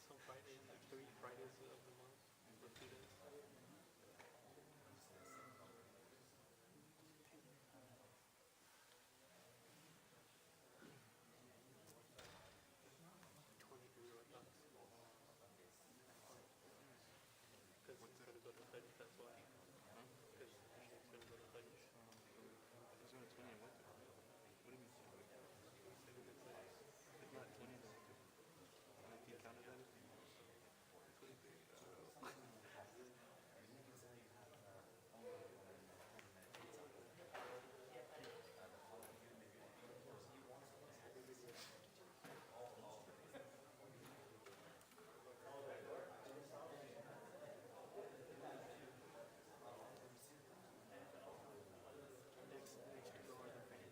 some Fridays, like 3 Fridays of the month for 2 days. 23 Orthodox. Because he's going to go to Fetish, that's why. Because he's going to go to Fetish. He's going to 20 and what? What do you mean? It's not 20 and what? He counted that as? 23. Next to go are the fans.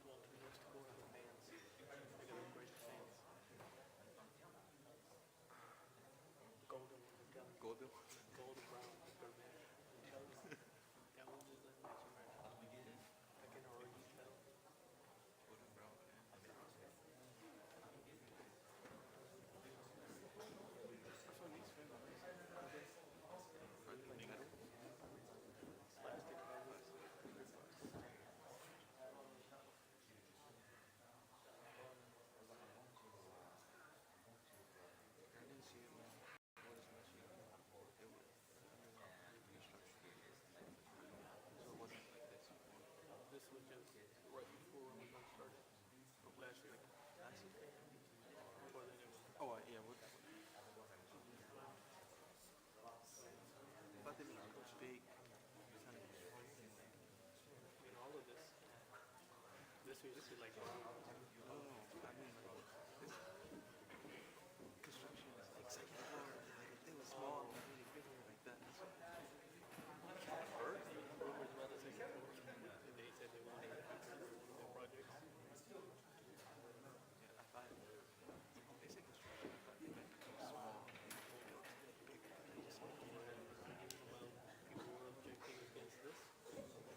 Well, next to go are the fans. They're going to upgrade the fans. Golden ones, I'm telling you. Golden? Golden brown, they're match. I'm telling you. That one is a matching right now. I can already tell. Golden brown fan. I feel these fans are nice. Are they like metal? Plastic fans. I didn't see it when I was watching it. It was under construction. So it wasn't like this before. This was just right before we got started. Last year. Last year? Before then it was. Oh, yeah, what? I thought they made like big kind of construction. All of this. This is like Oh, I mean, this construction is like second floor. Like if they were small, like really bigger like that. heard rumors about the second floor. They said they wanted to keep their projects. Yeah, I thought they said construction. I thought they meant small. Bigger. They just make it People were objecting against this. They didn't like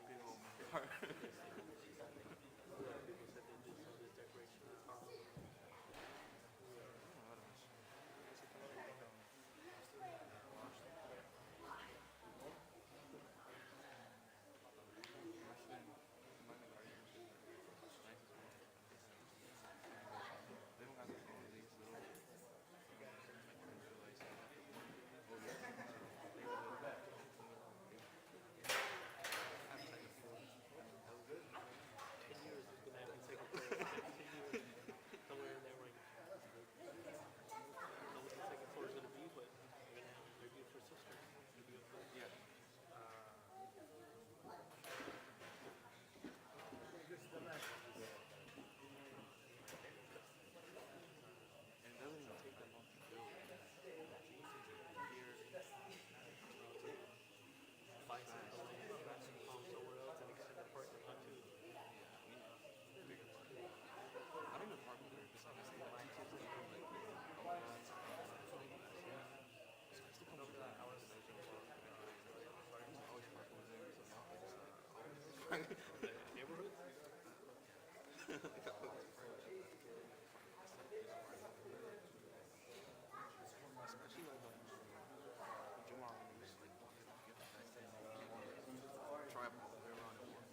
big this. old part. People said they did some of this decoration is horrible. Neighborhood? Especially like Jamar when he was like walking off, you have to tribal all the way around the world.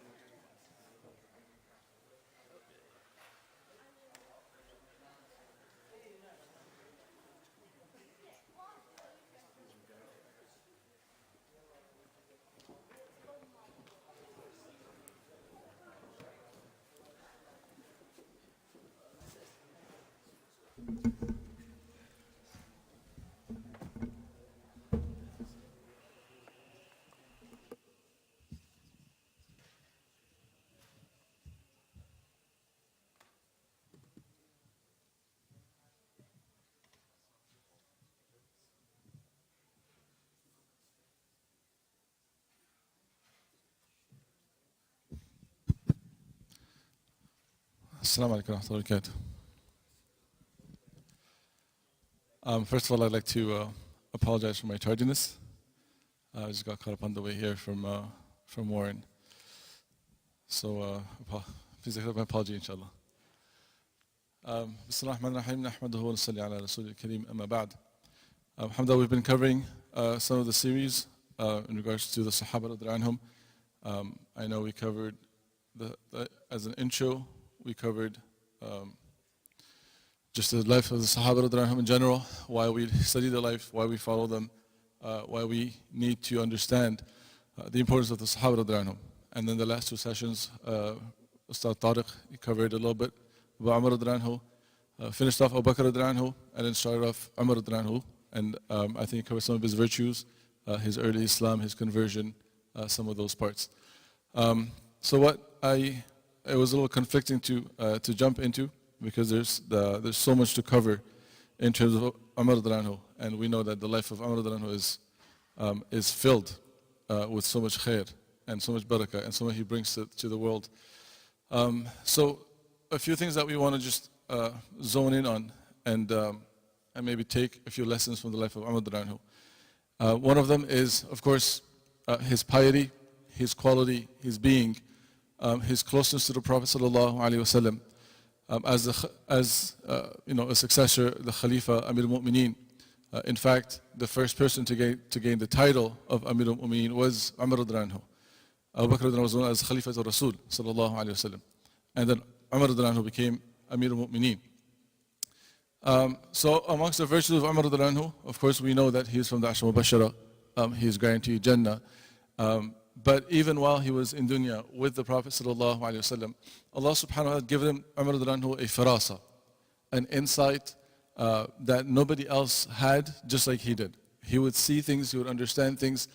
Assalamu alaikum wa rahmatullahi wa barakatuh. First of all, I'd like to apologize for my tardiness. I just got caught up on the way here from Warren. So please accept my apology, inshallah. بسم الله الرحمن الرحيم نحمده ونصلي على رسول الكريم أما بعد. Alhamdulillah, we've been covering some of the series in regards to the Sahaba radiallahu anhum. I know we covered, as an intro, we covered just the life of the Sahaba radiallahu anhum in general, why we study their life, why we follow them, why we need to understand the importance of the Sahaba radiallahu anhum. And then the last two sessions, Ustad Tariq, he covered a little bit about Umar radiallahu anhu, finished off Abu Bakr radiallahu anhu, and then started off Umar radiallahu anhu. And I think he covered some of his virtues, his early Islam, his conversion, some of those parts. So it was a little conflicting to jump into, because there's so much to cover in terms of Umar radiallahu anhu, and we know that the life of Umar radiallahu anhu is filled with so much khair and so much barakah and so much he brings to the world. So a few things that we want to just zone in on and maybe take a few lessons from the life of Umar radiallahu anhu. One of them is, of course, his piety, his quality, his being, his closeness to the Prophet sallallahu alaihi wasallam, as a successor, the Khalifa, Amir al-Mu'mineen. In fact, the first person to gain the title of Amir al-Mu'mineen was Umar radiallahu anhu. Abu Bakr was known as Khalifa al-Rasul sallallahu alaihi wasallam, and then Umar radiallahu anhu became Amir al-Mu'mineen. So amongst the virtues of Umar radiallahu anhu, of course we know that he is from the Ashra Mubashara, he is guaranteed Jannah. But even while he was in dunya with the Prophet sallallahu alaihi wasallam, Allah subhanahu wa ta'ala had given Umar radiallahu anhu a farasa, an insight that nobody else had, just like he did. He would see things, he would understand things,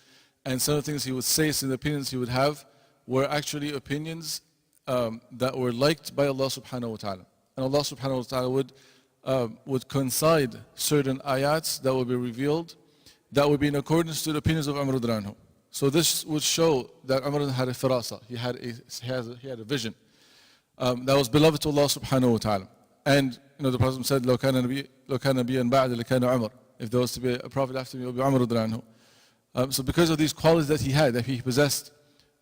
and some of the things he would say, some of the opinions he would have were actually opinions that were liked by Allah subhanahu wa ta'ala. And Allah subhanahu wa ta'ala would coincide certain ayats that would be revealed that would be in accordance to the opinions of Umar radiallahu anhu. So this would show that Umar had a firasa, he had a vision that was beloved to Allah subhanahu wa ta'ala. And the Prophet said, لو كان نبيا بعد لكان عمر. If there was to be a prophet after me, it would be Umar radiallahu anhu. So because of these qualities that he had, that he possessed,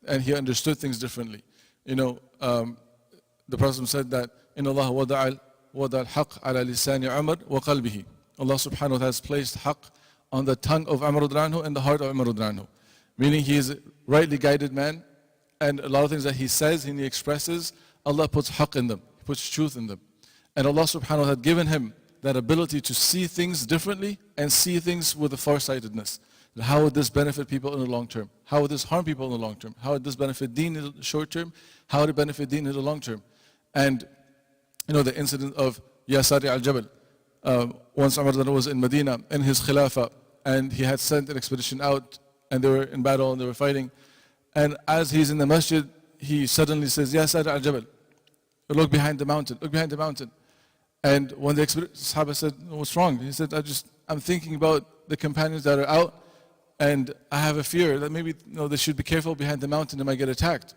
and he understood things differently, the Prophet said that إن الله وضع الحق على لسان عمر وقلبه. Allah subhanahu wa ta'ala has placed haqq on the tongue of Umar radiallahu anhu and the heart of Umar radiallahu anhu. Meaning he is a rightly guided man, and a lot of things that he says and he expresses, Allah puts haqq in them, He puts truth in them. And Allah subhanahu wa ta'ala had given him that ability to see things differently and see things with a farsightedness. How would this benefit people in the long term? How would this harm people in the long term? How would this benefit deen in the short term? How would it benefit deen in the long term? And the incident of Ya Sari al-Jabal. Once Umar was in Medina in his Khilafah, and he had sent an expedition out, and they were in battle and they were fighting. And as he's in the masjid, he suddenly says, Ya Sari al-Jabal, look behind the mountain, look behind the mountain. And when the Sahaba said, what's wrong? He said, I'm thinking about the companions that are out, and I have a fear that maybe they should be careful behind the mountain, they might get attacked.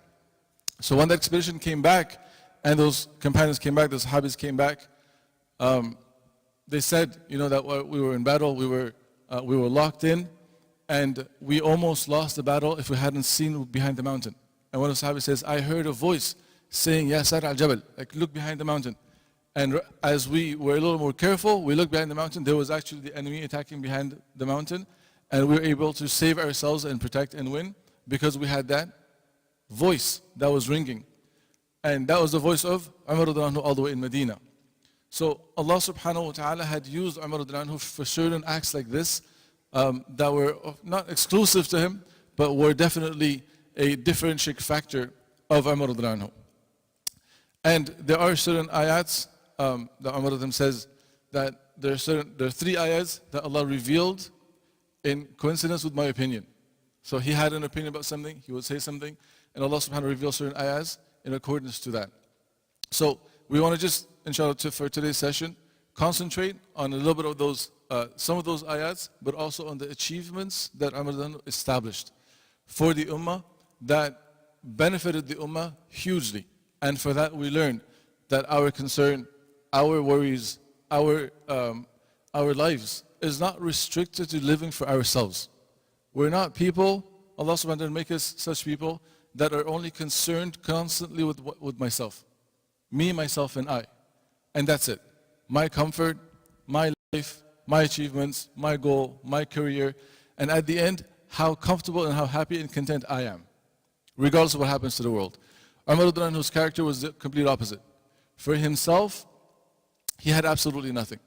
So when the expedition came back, and those companions came back, the Sahabis came back, they said, that we were in battle, we were locked in, and we almost lost the battle if we hadn't seen behind the mountain. And one of the Sahabis says, I heard a voice saying, Ya Sar al-Jabal, like look behind the mountain. And as we were a little more careful, we looked behind the mountain, there was actually the enemy attacking behind the mountain, and we were able to save ourselves and protect and win because we had that voice that was ringing. And that was the voice of Umar radiallahu anhu all the way in Medina. So Allah subhanahu wa ta'ala had used Umar radiallahu anhu for certain acts like this that were not exclusive to him, but were definitely a differentiating factor of Umar radiallahu anhu. And there are certain ayats that Umar radiallahu anhu says that there are three ayats that Allah revealed in coincidence with my opinion. So he had an opinion about something, he would say something, and Allah subhanahu wa ta'ala revealed certain ayats in accordance to that. So we want to just, inshallah, for today's session, concentrate on a little bit of those, some of those ayats, but also on the achievements that Umar established for the ummah that benefited the ummah hugely. And for that we learned that our concern, our worries, our lives is not restricted to living for ourselves. We're not people, Allah subhanahu wa ta'ala make us such people that are only concerned constantly with myself. Me, myself, and I. and that's it. My comfort, my life, my achievements, my goal, my career, and at the end, how comfortable and how happy and content I am, regardless of what happens to the world. Umar radiallahu anhu's character was the complete opposite. For himself, he had absolutely nothing.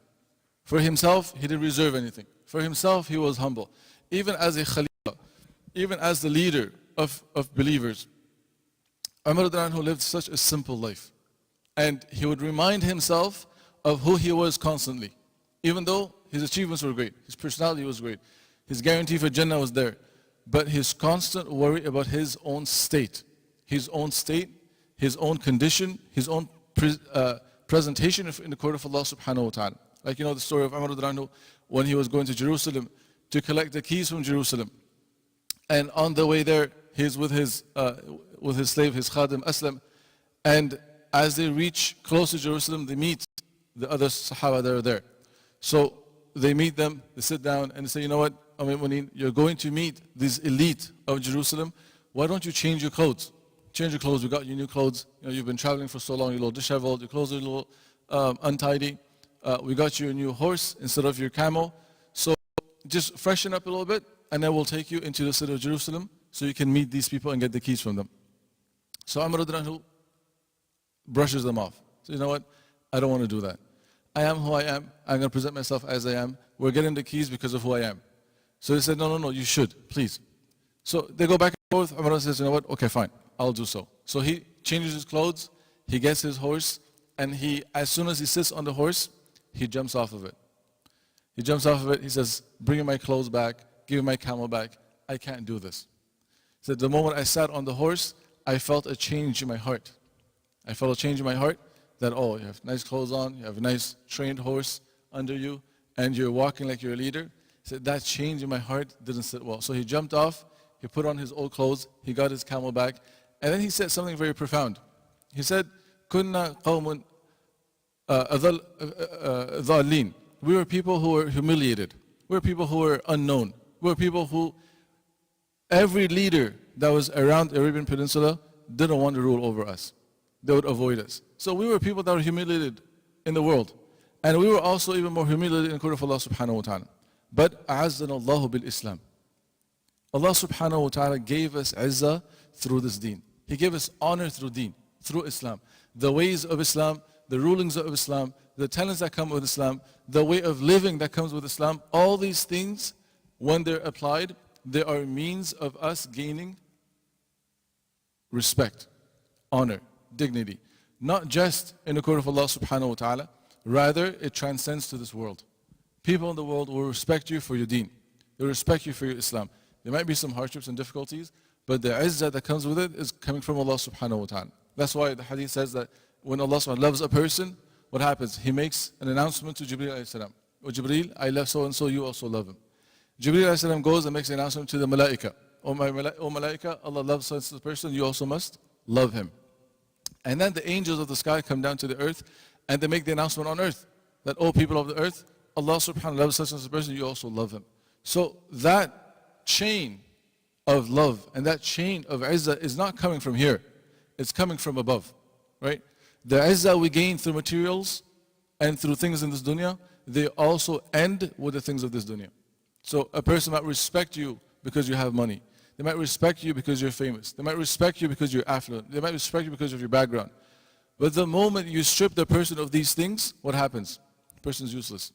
For himself, he didn't reserve anything. For himself, he was humble. Even as a Khalifa, even as the leader of believers, Umar radiallahu anhu lived such a simple life. And he would remind himself of who he was constantly. Even though his achievements were great, his personality was great, his guarantee for Jannah was there, but his constant worry about his own state, his own condition, his own presentation in the court of Allah subhanahu wa ta'ala. Like you know the story of Umar radiallahu anhu when he was going to Jerusalem to collect the keys from Jerusalem. And on the way there, he's with his slave, his khadim Aslam, and as they reach close to Jerusalem, they meet the other Sahaba that are there. So they meet them, they sit down, and they say, you know what, you're going to meet this elite of Jerusalem, why don't you change your clothes? Change your clothes, we got you new clothes. You've been traveling for so long, you're a little disheveled, your clothes are a little untidy. We got you a new horse instead of your camel. So just freshen up a little bit, and then we'll take you into the city of Jerusalem so you can meet these people and get the keys from them. So Umar radiallahu anhu brushes them off. So you know what, I don't want to do that. I am who I am, I'm going to present myself as I am. We're getting the keys because of who I am. So they said, no, you should, please. So they go back and forth. Umar says, you know what, okay, fine, I'll do so. So he changes his clothes, he gets his horse, and as soon as he sits on the horse, he jumps off of it. He jumps off of it, he says, bring me my clothes back, give me my camel back, I can't do this. He said, the moment I sat on the horse, I felt a change in my heart. I felt a change in my heart that, oh, you have nice clothes on, you have a nice trained horse under you, and you're walking like you're a leader. He said, that change in my heart didn't sit well. So he jumped off, he put on his old clothes, he got his camel back, and then he said something very profound. He said, Kunna qawmun dhalin. We were people who were humiliated. We were people who were unknown. We were people who, every leader that was around the Arabian Peninsula didn't want to rule over us. They would avoid us. So we were people that were humiliated in the world. And we were also even more humiliated in the court of Allah subhanahu wa ta'ala. But a'azzana Allahu bil Islam. Allah subhanahu wa ta'ala gave us izzah through this deen. He gave us honor through deen, through Islam. The ways of Islam, the rulings of Islam, the tenets that come with Islam, the way of living that comes with Islam, all these things, when they're applied, they are means of us gaining respect, honor, dignity. Not just in the court of Allah subhanahu wa ta'ala, rather it transcends to this world. People in the world will respect you for your deen. They will respect you for your Islam. There might be some hardships and difficulties, but the izzah that comes with it is coming from Allah subhanahu wa ta'ala. That's why the hadith says that when Allah subhanahu wa ta'ala loves a person, what happens? He makes an announcement to Jibreel alayhi salam. Oh Jibreel, I love so and so, you also love him. Jibreel alayhi salam goes and makes an announcement to the malaika. Oh malaika, Allah loves such a person, you also must love him. And then the angels of the sky come down to the earth and they make the announcement on earth that, oh people of the earth, Allah subhanahu wa ta'ala loves such and such a person, you also love him. So that chain of love and that chain of izzah is not coming from here. It's coming from above, right? The izzah we gain through materials and through things in this dunya, they also end with the things of this dunya. So a person might respect you because you have money. They might respect you because you're famous. They might respect you because you're affluent. They might respect you because of your background. But the moment you strip the person of these things, what happens? The person's useless.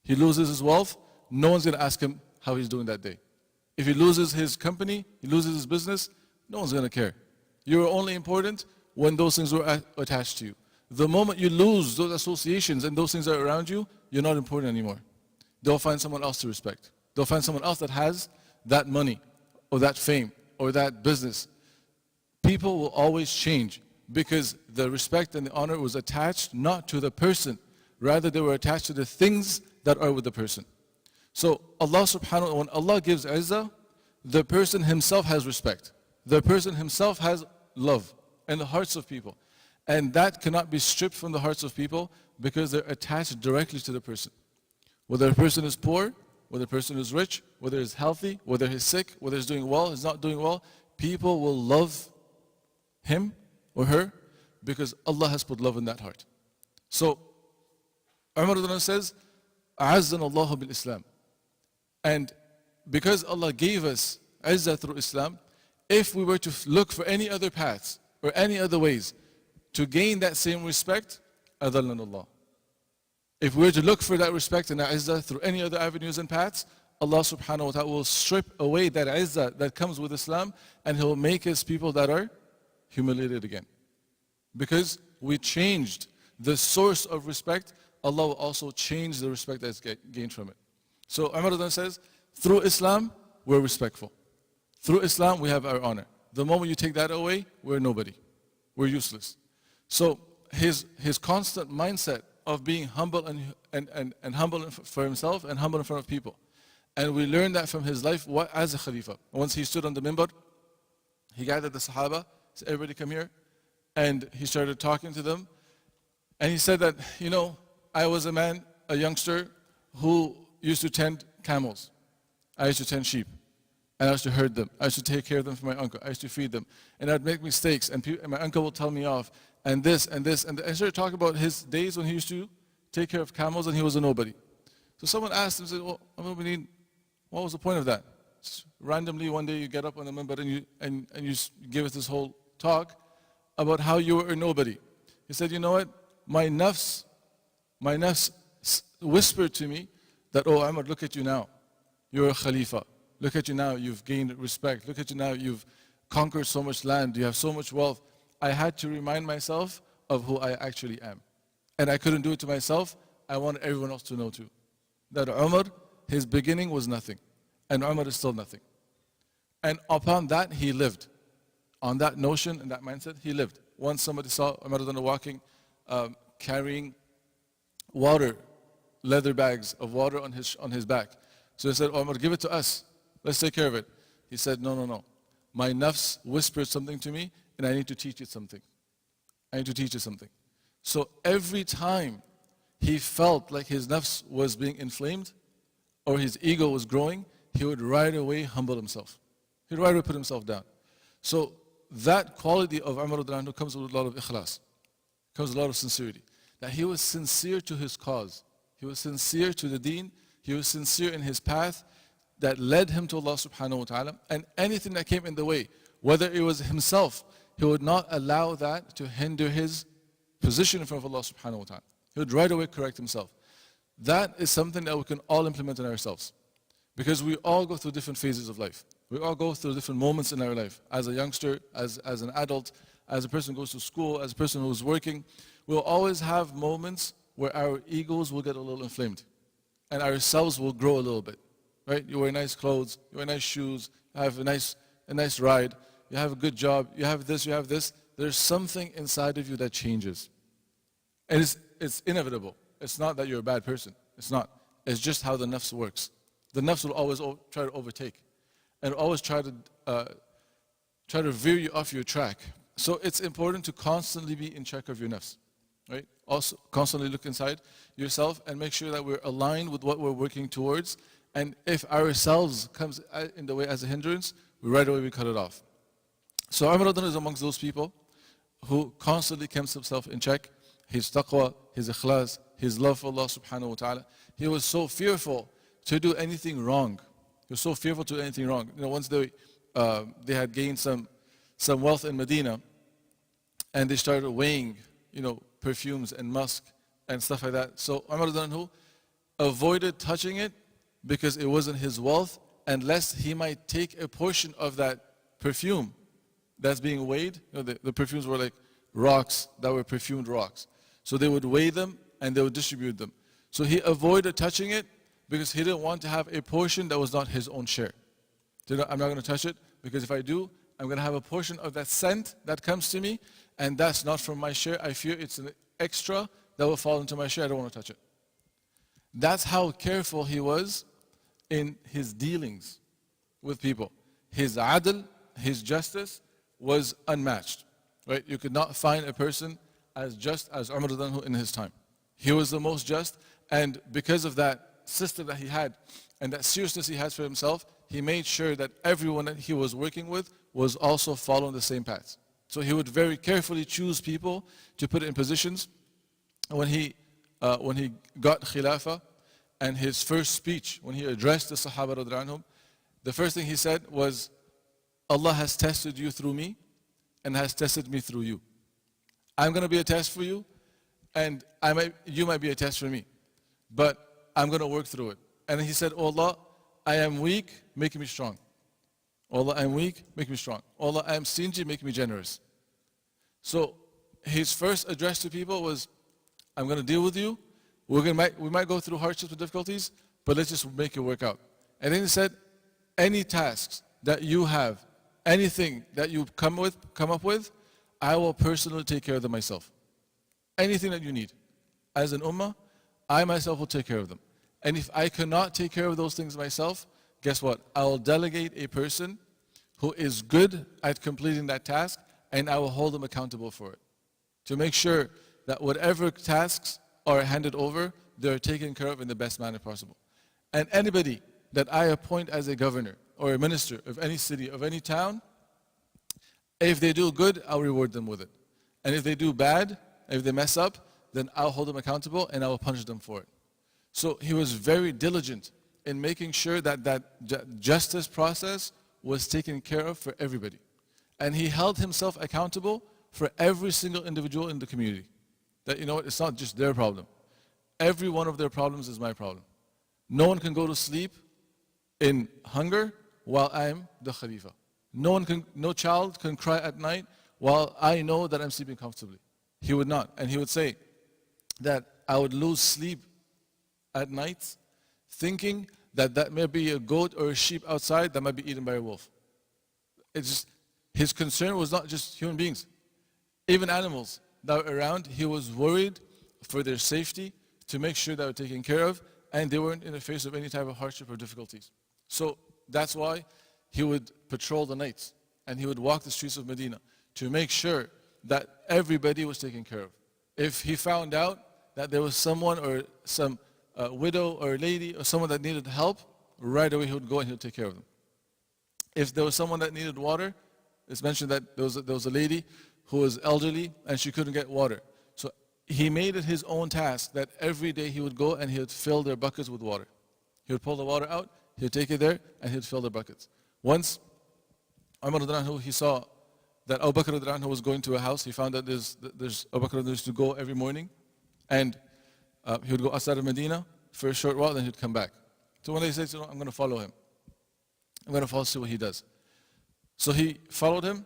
He loses his wealth, no one's going to ask him how he's doing that day. If he loses his company, he loses his business, no one's going to care. You're only important when those things were attached to you. The moment you lose those associations and those things that are around you, you're not important anymore. They'll find someone else to respect. They'll find someone else that has that money or that fame or that business. People will always change because the respect and the honor was attached not to the person, rather they were attached to the things that are with the person. So Allah subhanahu wa ta'ala, when Allah gives izzah, the person himself has respect. The person himself has love in the hearts of people. And that cannot be stripped from the hearts of people because they're attached directly to the person. Whether a person is poor, whether a person is rich, whether he's healthy, whether he's sick, whether he's doing well, he's not doing well, people will love him or her because Allah has put love in that heart. So Umar radiallahu anhu says, أعزنا الله بالإسلام. And because Allah gave us izzah through Islam, if we were to look for any other paths or any other ways to gain that same respect, أذلنا Allah. If we were to look for that respect and that izzah through any other avenues and paths, Allah subhanahu wa ta'ala will strip away that izzah that comes with Islam, and He'll make us people that are humiliated again. Because we changed the source of respect, Allah will also change the respect that's gained from it. So Umar says, through Islam, we're respectful. Through Islam, we have our honor. The moment you take that away, we're nobody. We're useless. So his constant mindset of being humble and humble for himself and humble in front of people. And we learn that from his life as a Khalifa. Once he stood on the minbar, he gathered the Sahaba, said, everybody come here. And he started talking to them. And he said that, I was a man, a youngster, who used to tend camels. I used to tend sheep. And I used to herd them. I used to take care of them for my uncle. I used to feed them. And I'd make mistakes, and my uncle would tell me off, and this, and this. And I started talking about his days when he used to take care of camels and he was a nobody. So someone asked him, said, well, what was the point of that? Just randomly one day you get up on the minbar and you give us this whole talk about how you were a nobody. He said, you know what? My nafs whispered to me that, oh Umar, look at you now. You're a Khalifa. Look at you now, you've gained respect. Look at you now, you've conquered so much land. You have so much wealth. I had to remind myself of who I actually am. And I couldn't do it to myself. I wanted everyone else to know too. That Umar, his beginning was nothing. And Umar is still nothing. And upon that, he lived. On that notion and that mindset, he lived. Once somebody saw Umar walking, carrying water, leather bags of water on his back. So he said, oh, Umar, give it to us. Let's take care of it. He said, no. My nafs whispered something to me, and I need to teach it something. I need to teach it something. So every time he felt like his nafs was being inflamed, or his ego was growing, he would right away humble himself. He'd right away put himself down. So that quality of Umar comes with a lot of ikhlas, comes with a lot of sincerity. That he was sincere to his cause. He was sincere to the deen. He was sincere in his path that led him to Allah subhanahu wa ta'ala. And anything that came in the way, whether it was himself, he would not allow that to hinder his position in front of Allah subhanahu wa ta'ala. He would right away correct himself. That is something that we can all implement in ourselves. Because we all go through different phases of life. We all go through different moments in our life. As a youngster, as an adult, as a person who goes to school, as a person who's working, we'll always have moments where our egos will get a little inflamed. And ourselves will grow a little bit. Right? You wear nice clothes, you wear nice shoes, you have a nice ride, you have a good job, you have this, you have this. There's something inside of you that changes. And it's inevitable. It's not that you're a bad person. It's not. It's just how the nafs works. The nafs will always try to overtake. And always try to veer you off your track. So it's important to constantly be in check of your nafs. Right? Also, constantly look inside yourself and make sure that we're aligned with what we're working towards. And if ourselves comes in the way as a hindrance, right away we cut it off. So Umar is amongst those people who constantly keeps himself in check. His taqwa, his ikhlas, his love for Allah subhanahu wa ta'ala. He was so fearful to do anything wrong. He was so fearful to do anything wrong. Once they had gained some wealth in Medina, and they started weighing, perfumes and musk and stuff like that. So Umar avoided touching it because it wasn't his wealth, unless he might take a portion of that perfume that's being weighed. The perfumes were like rocks that were perfumed rocks. So they would weigh them and they would distribute them. So he avoided touching it because he didn't want to have a portion that was not his own share. I'm not going to touch it because if I do, I'm going to have a portion of that scent that comes to me, and that's not from my share. I fear it's an extra that will fall into my share. I don't want to touch it. That's how careful he was in his dealings with people. His adl, his justice was unmatched. Right? You could not find a person as just as Umar in his time. He was the most just, and because of that system that he had and that seriousness he has for himself, he made sure that everyone that he was working with was also following the same path. So he would very carefully choose people to put in positions. When he when he got Khilafah, and his first speech, when he addressed the Sahaba radiallahu anhum, the first thing he said was, Allah has tested you through me, and has tested me through you. I'm going to be a test for you, and you might be a test for me. But I'm going to work through it. And he said, oh Allah, I am weak, make me strong. Oh Allah, I am weak, make me strong. Oh Allah, I am stingy, make me generous. So his first address to people was, I'm going to deal with you. We might go through hardships and difficulties, but let's just make it work out. And then he said, any tasks that you have, anything that you come up with, I will personally take care of them myself. Anything that you need. As an ummah, I myself will take care of them. And if I cannot take care of those things myself, guess what? I will delegate a person who is good at completing that task, and I will hold them accountable for it. To make sure that whatever tasks are handed over, they're taken care of in the best manner possible. And anybody that I appoint as a governor or a minister of any city, of any town, if they do good, I'll reward them with it. And if they do bad, if they mess up, then I'll hold them accountable and I will punish them for it. So he was very diligent in making sure that that justice process was taken care of for everybody. And he held himself accountable for every single individual in the community. That, you know what, it's not just their problem. Every one of their problems is my problem. No one can go to sleep in hunger while I'm the Khalifa. No child can cry at night while I know that I'm sleeping comfortably. He would not. And he would say that I would lose sleep at night thinking that may be a goat or a sheep outside that might be eaten by a wolf. It's just, his concern was not just human beings. Even animals that were around, he was worried for their safety, to make sure they were taken care of, and they weren't in the face of any type of hardship or difficulties. So that's why he would patrol the nights, and he would walk the streets of Medina to make sure that everybody was taken care of. If he found out that there was someone or some widow or lady or someone that needed help, right away he would go and he would take care of them. If there was someone that needed water, it's mentioned that there was a lady who was elderly and she couldn't get water. So he made it his own task that every day he would go and he would fill their buckets with water. He would pull the water out, he would take it there, and he would fill their buckets. Once, Umar radiallahu anhu, he saw that Abu Bakr radiallahu anhu was going to a house. He found that there's Abu Bakr used to go every morning, and he would go outside of Medina for a short while, then he'd come back. So one day he said, you know, I'm going to follow him. I'm going to follow, see what he does. So he followed him.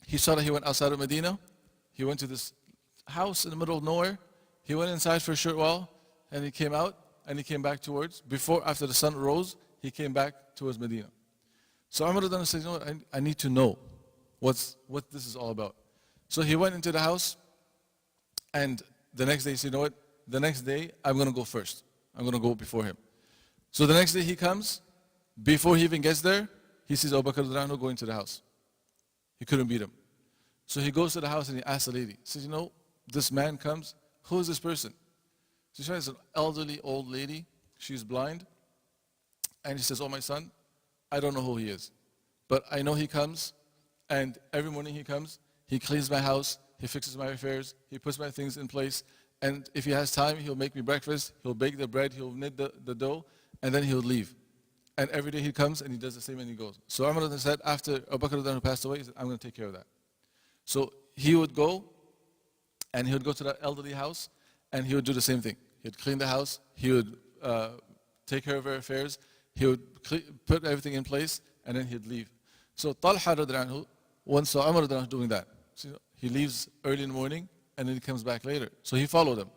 He saw that he went outside of Medina. He went to this house in the middle of nowhere. He went inside for a short while, and he came out, and he came back after the sun rose, he came back towards Medina. So Umar said, you know what, I need to know what this is all about. So he went into the house, and the next day he said, you know what, the next day I'm going to go first. I'm going to go before him. So the next day he comes, before he even gets there, he sees Abu Bakr going to the house. He couldn't beat him. So he goes to the house and he asks the lady, he says, you know, this man comes, who is this person? So she says, an elderly old lady, she's blind. And she says, oh my son, I don't know who he is. But I know he comes, and every morning he comes, he cleans my house, he fixes my affairs, he puts my things in place, and if he has time, he'll make me breakfast, he'll bake the bread, he'll knit the dough, and then he'll leave. And every day he comes and he does the same and he goes. So Umar said, after Abu Bakr passed away, he said, I'm going to take care of that. So he would go, and he would go to that elderly house, and he would do the same thing. He would clean the house, he would take care of her affairs, he would put everything in place, and then he'd leave. So Talha radiallahu anhu once saw Umar radiallahu anhu doing that. So he leaves early in the morning, and then he comes back later. So he followed him.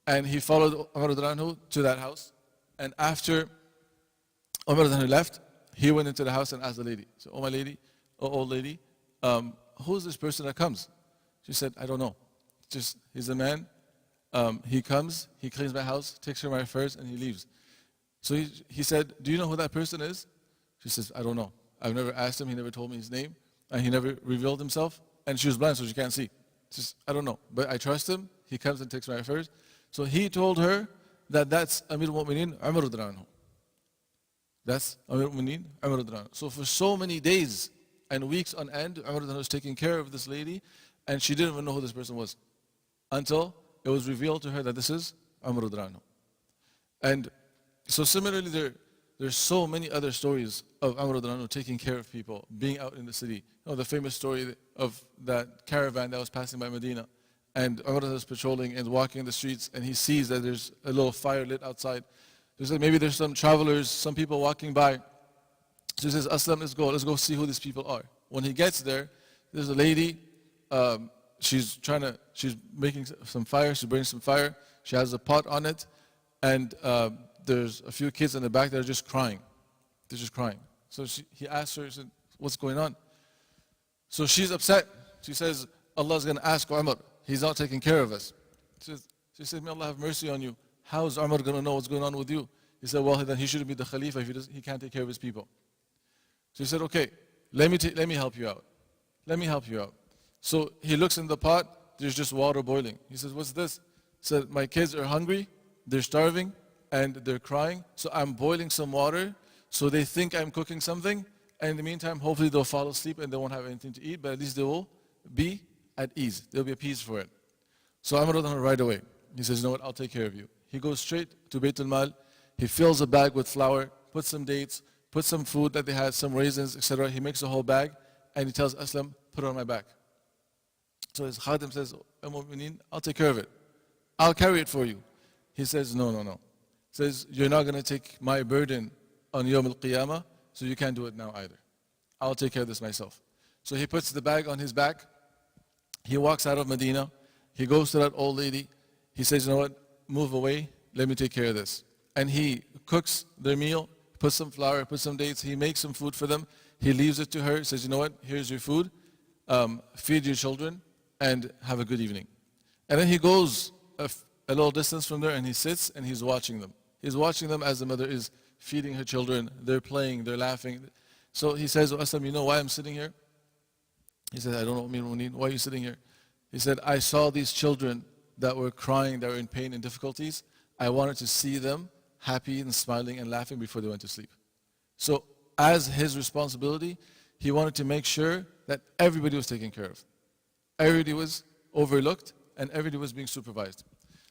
And he followed Umar radiallahu anhu to that house. And after Umar radiallahu anhu left, he went into the house and asked the lady, so, oh my lady, oh old lady, who's this person that comes? She said, I don't know. Just, he's a man. He comes, he cleans my house, takes care of my affairs, and he leaves. So he said, do you know who that person is? She says, I don't know. I've never asked him, he never told me his name, and he never revealed himself. And she was blind, so she can't see. She says, I don't know, but I trust him. He comes and takes my affairs. So he told her that that's Amir al-Mu'mineen, Umar radiallahu anhu. That's Amir al-Mu'mineen, Umar radiallahu anhu. So for so many days and weeks on end, Umar radiallahu anhu was taking care of this lady, and she didn't even know who this person was. Until it was revealed to her that this is Umar radiallahu anhu. And so similarly, there's so many other stories of Umar radiallahu anhu taking care of people, being out in the city. You know, the famous story of that caravan that was passing by Medina, and Umar is patrolling and walking in the streets, and he sees that there's a little fire lit outside. So he said, maybe there's some travelers, some people walking by. So he says, Aslam, let's go see who these people are. When he gets there, there's a lady, she's making some fire, she's burning some fire, she has a pot on it, and there's a few kids in the back that are just crying. They're just crying. So he asked her, he said, what's going on? So she's upset. She says, Allah's going to ask Umar. He's not taking care of us. She said, may Allah have mercy on you. How is Umar going to know what's going on with you? He said, well, then he shouldn't be the Khalifa if he can't take care of his people. So he said, okay, let me help you out. Let me help you out. So he looks in the pot, there's just water boiling. He says, what's this? He said, my kids are hungry, they're starving, and they're crying, so I'm boiling some water, so they think I'm cooking something, and in the meantime, hopefully they'll fall asleep and they won't have anything to eat, but at least they will be at ease. They'll be appeased for it. So Amr right away, he says, you know what, I'll take care of you. He goes straight to Bayt al-Mal, he fills a bag with flour, puts some dates, puts some food that they had, some raisins, etc. He makes a whole bag, and he tells Aslam, put it on my back. So his khadim says, I'll take care of it. I'll carry it for you. He says, no. He says, you're not going to take my burden on Yawm al-Qiyamah, so you can't do it now either. I'll take care of this myself. So he puts the bag on his back. He walks out of Medina. He goes to that old lady. He says, you know what, move away. Let me take care of this. And he cooks their meal, puts some flour, puts some dates. He makes some food for them. He leaves it to her. Says, you know what, here's your food. Feed your children and have a good evening. And then he goes a little distance from there and he sits and he's watching them. He's watching them as the mother is feeding her children. They're playing, they're laughing. So he says, Aslam, you know why I'm sitting here? He said, I don't know, Muneen, why are you sitting here? He said, I saw these children that were crying, that were in pain and difficulties. I wanted to see them happy and smiling and laughing before they went to sleep. So as his responsibility, he wanted to make sure that everybody was taken care of. Everybody was overlooked and everybody was being supervised.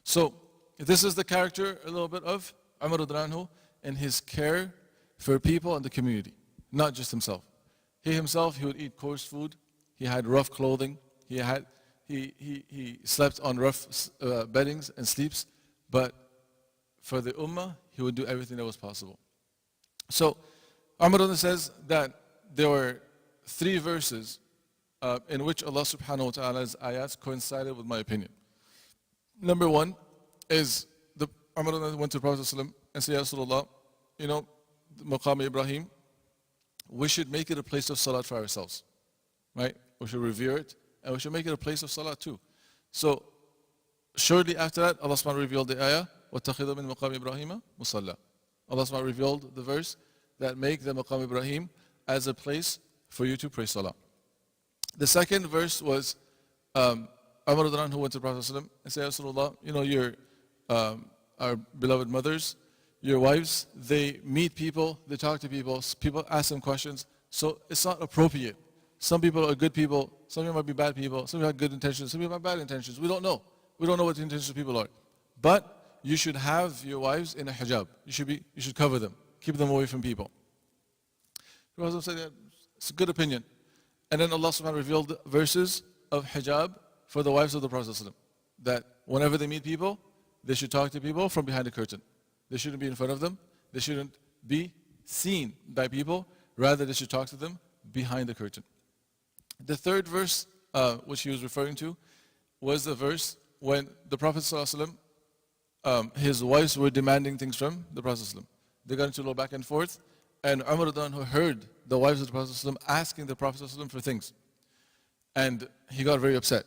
So this is the character a little bit of Umar radiallahu anhu and his care for people and the community, not just himself. He himself, he would eat coarse food. He had rough clothing. He slept on rough beddings and sleeps. But for the ummah, he would do everything that was possible. So Umar says that there were 3 verses in which Allah subhanahu wa ta'ala's ayats coincided with my opinion. Number 1 is Umar went to the Prophet ﷺ and said, Ya Rasulullah, you know, Maqam Ibrahim, we should make it a place of salat for ourselves. Right? We should revere it and we should make it a place of salat too. So shortly after that, Allah subhanahu wa ta'ala revealed the ayah, وَاتَّخِذُوا مِن مَقَامِ إِبْرَاهِيمَ مُصَلَّى. Allah subhanahu wa ta'ala revealed the verse that make the Maqam Ibrahim as a place for you to pray salah. The second verse was Umar who went to the Prophet ﷺ and said, Rasulullah, you know, your our beloved mothers, your wives, they meet people, they talk to people, people ask them questions, so it's not appropriate. Some people are good people, some people might be bad people, some people have good intentions, some people have bad intentions. We don't know. We don't know what the intentions of people are. But you should have your wives in a hijab. You should cover them, keep them away from people. The Prophet said, yeah, it's a good opinion. And then Allah subhanahu wa ta'ala revealed verses of hijab for the wives of the Prophet ﷺ, that whenever they meet people, they should talk to people from behind a curtain. They shouldn't be in front of them. They shouldn't be seen by people. Rather, they should talk to them behind the curtain. The third verse, which he was referring to, was the verse when the Prophet ﷺ, his wives were demanding things from the Prophet ﷺ. They got into a little back and forth, and Umar who heard the wives of the Prophet ﷺ asking the Prophet ﷺ for things. And he got very upset.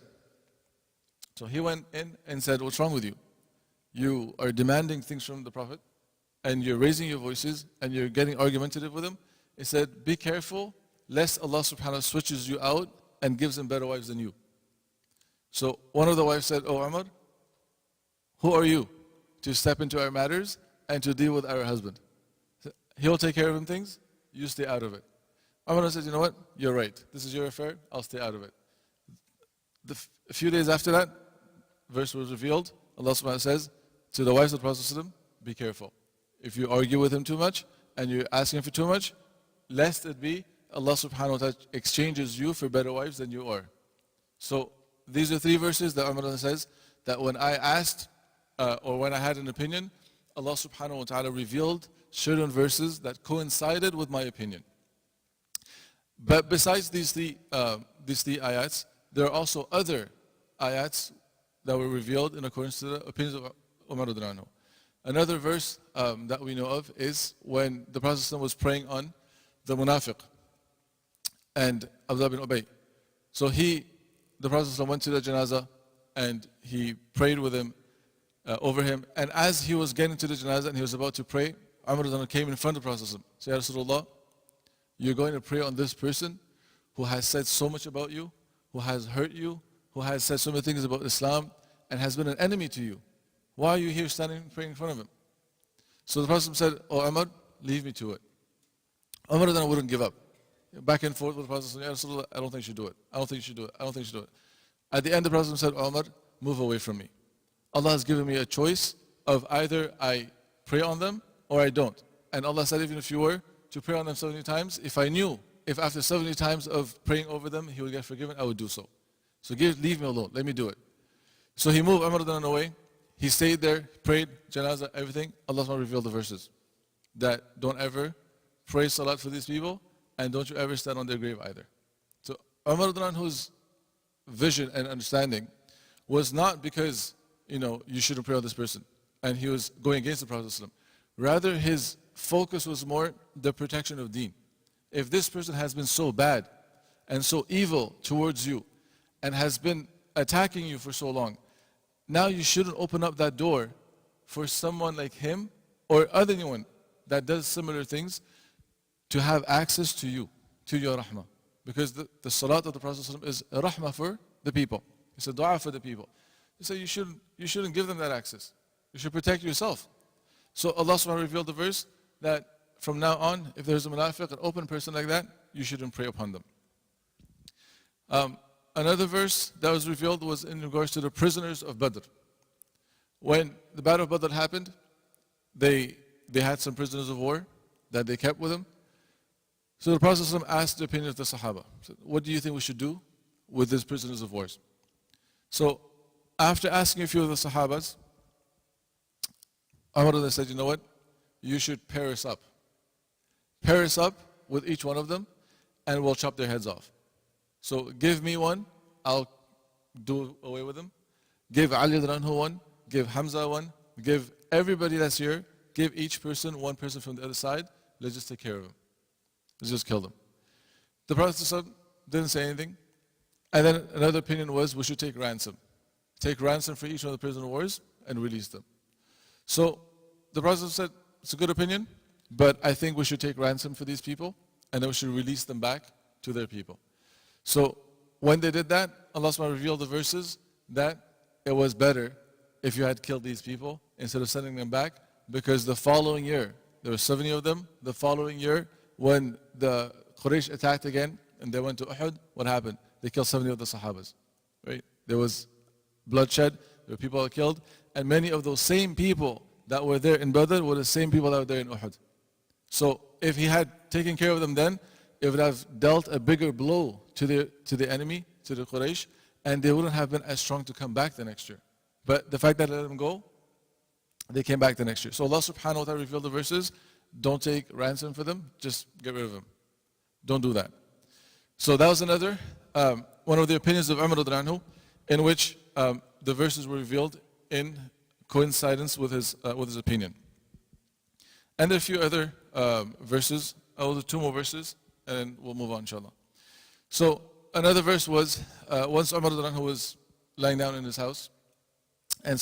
So he went in and said, what's wrong with you? You are demanding things from the Prophet, and you're raising your voices, and you're getting argumentative with him. He said, be careful, lest Allah subhanahu wa ta'ala switches you out and gives him better wives than you. So one of the wives said, oh Umar, who are you to step into our matters and to deal with our husband? He'll take care of him things, you stay out of it. Umar says, you know what, you're right. This is your affair, I'll stay out of it. A few days after that, verse was revealed, Allah subhanahu wa ta'ala says to the wives of the Prophet ﷺ, be careful. If you argue with him too much and you're asking for too much, lest it be Allah subhanahu wa ta'ala exchanges you for better wives than you are. So these are three verses that Umar says that when I asked or when I had an opinion, Allah subhanahu wa ta'ala revealed certain verses that coincided with my opinion. But besides these three ayats, there are also other ayats that were revealed in accordance to the opinions of Umar radiallahu anhu. Another verse that we know of is when the Prophet ﷺ was praying on the munafiq and Abdullah bin Ubay. So the Prophet ﷺ went to the janazah and he prayed with him, over him. And as he was getting to the janazah and he was about to pray, Umar radiallahu anhu came in front of the Prophet ﷺ. Said, Ya Rasulullah, you're going to pray on this person who has said so much about you, who has hurt you, who has said so many things about Islam, and has been an enemy to you. Why are you here standing praying in front of him? So the Prophet said, Oh Umar, leave me to it. Umar then wouldn't give up. Back and forth with the Prophet, Ya Rasulullah, I don't think you should do it. I don't think you should do it. I don't think you should do it. At the end, the Prophet said, Oh Umar, move away from me. Allah has given me a choice of either I pray on them or I don't. And Allah said, even if you were to pray on them 70 times, if I knew, if after 70 times of praying over them, he would get forgiven, I would do so. So leave me alone, let me do it. So he moved Umar away. He stayed there, prayed, janazah, everything. Allah revealed the verses that don't ever pray salat for these people and don't you ever stand on their grave either. So Umar's vision and understanding was not because you shouldn't pray on this person and he was going against the Prophet ﷺ. Rather, his focus was more the protection of deen. If this person has been so bad and so evil towards you and has been attacking you for so long, now you shouldn't open up that door for someone like him or anyone that does similar things to have access to you, to your rahmah. Because the salat of the Prophet ﷺ is a rahmah for the people. It's a dua for the people. So you shouldn't give them that access. You should protect yourself. So Allah subhanahu wa ta'ala revealed the verse that from now on, if there's a munafiq, an open person like that, you shouldn't pray upon them. Another verse that was revealed was in regards to the prisoners of Badr. When the battle of Badr happened, they had some prisoners of war that they kept with them. So the Prophet ﷺ asked the opinion of the Sahaba. Said, what do you think we should do with these prisoners of war? So after asking a few of the Sahabas, Umar said, you know what? You should pair us up. Pair us up with each one of them and we'll chop their heads off. So give me one, I'll do away with them. Give Ali anhu one, give Hamza one, give everybody that's here, give each person one person from the other side. Let's just take care of them. Let's just kill them. The Prophet ﷺ didn't say anything. And then another opinion was we should take ransom. Take ransom for each one of the prisoner of wars and release them. So the Prophet said, it's a good opinion, but I think we should take ransom for these people and then we should release them back to their people. So when they did that, Allah subhanahu wa ta'ala revealed the verses that it was better if you had killed these people instead of sending them back, because the following year, there were 70 of them, the following year when the Quraysh attacked again and they went to Uhud, what happened? They killed 70 of the Sahabas. Right? There was bloodshed, there were people that were killed, and many of those same people that were there in Badr were the same people that were there in Uhud. So if he had taken care of them then, it would have dealt a bigger blow to the enemy, to the Quraysh, and they wouldn't have been as strong to come back the next year. But the fact that they let them go, they came back the next year. So Allah subhanahu wa ta'ala revealed the verses, don't take ransom for them, just get rid of them. Don't do that. So that was another, one of the opinions of Umar radiallahu anhu, in which the verses were revealed in coincidence with his opinion. And there are a few other verses, two more verses, and then we'll move on inshallah. So another verse was, once Umar radiallahu anhu was lying down in his house, and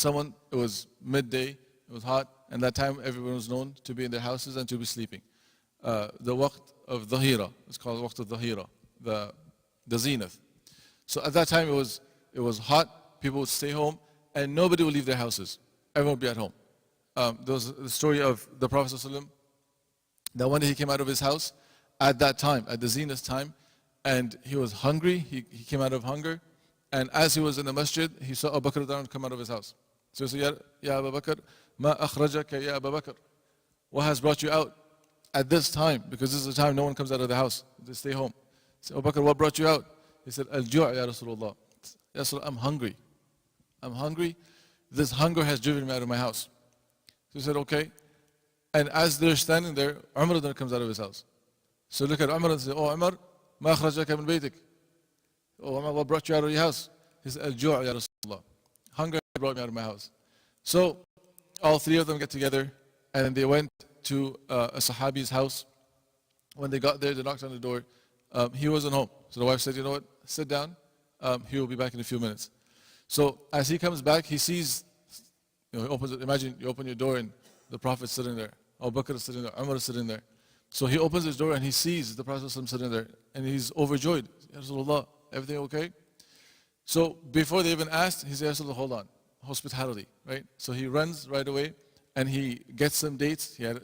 it was midday, it was hot, and that time everyone was known to be in their houses and to be sleeping. The waqt of dhahira, it's called waqt of dhahira, the zenith. So at that time it was hot, people would stay home, and nobody would leave their houses. Everyone would be at home. There was the story of the Prophet ﷺ, that one day he came out of his house at that time, at the zenith time, and he was hungry, he came out of hunger, And as he was in the masjid, he saw Abu Bakr come out of his house. So he said, Ya Abu Bakr, ma akhrajaka ya Abu Bakr. What has brought you out at this time? Because this is the time no one comes out of the house. They stay home. So Abu Bakr, what brought you out? He said, Al-ju' ya Rasulullah. Ya Rasulullah, I'm hungry. I'm hungry. This hunger has driven me out of my house. So he said, okay. And as they're standing there, Umar then comes out of his house. So look at Umar and say, oh Umar, ma akhrajaka min baytik. Oh Umar, what brought you out of your house? He said, Al-ju' ya Rasulullah. Hunger brought me out of my house. So all three of them get together and they went to a Sahabi's house. When they got there, they knocked on the door. He wasn't home. So the wife said, you know what, sit down. He will be back in a few minutes. So as he comes back, he sees, he opens it. Imagine you open your door and the Prophet's sitting there. Abu Bakr is sitting there. Umar is sitting there. So he opens his door and he sees the Prophet sitting there. And he's overjoyed. Ya Rasulullah, everything okay? So before they even asked, he said, Ya Rasulullah, hold on. Hospitality, right? So he runs right away and he gets some dates. He had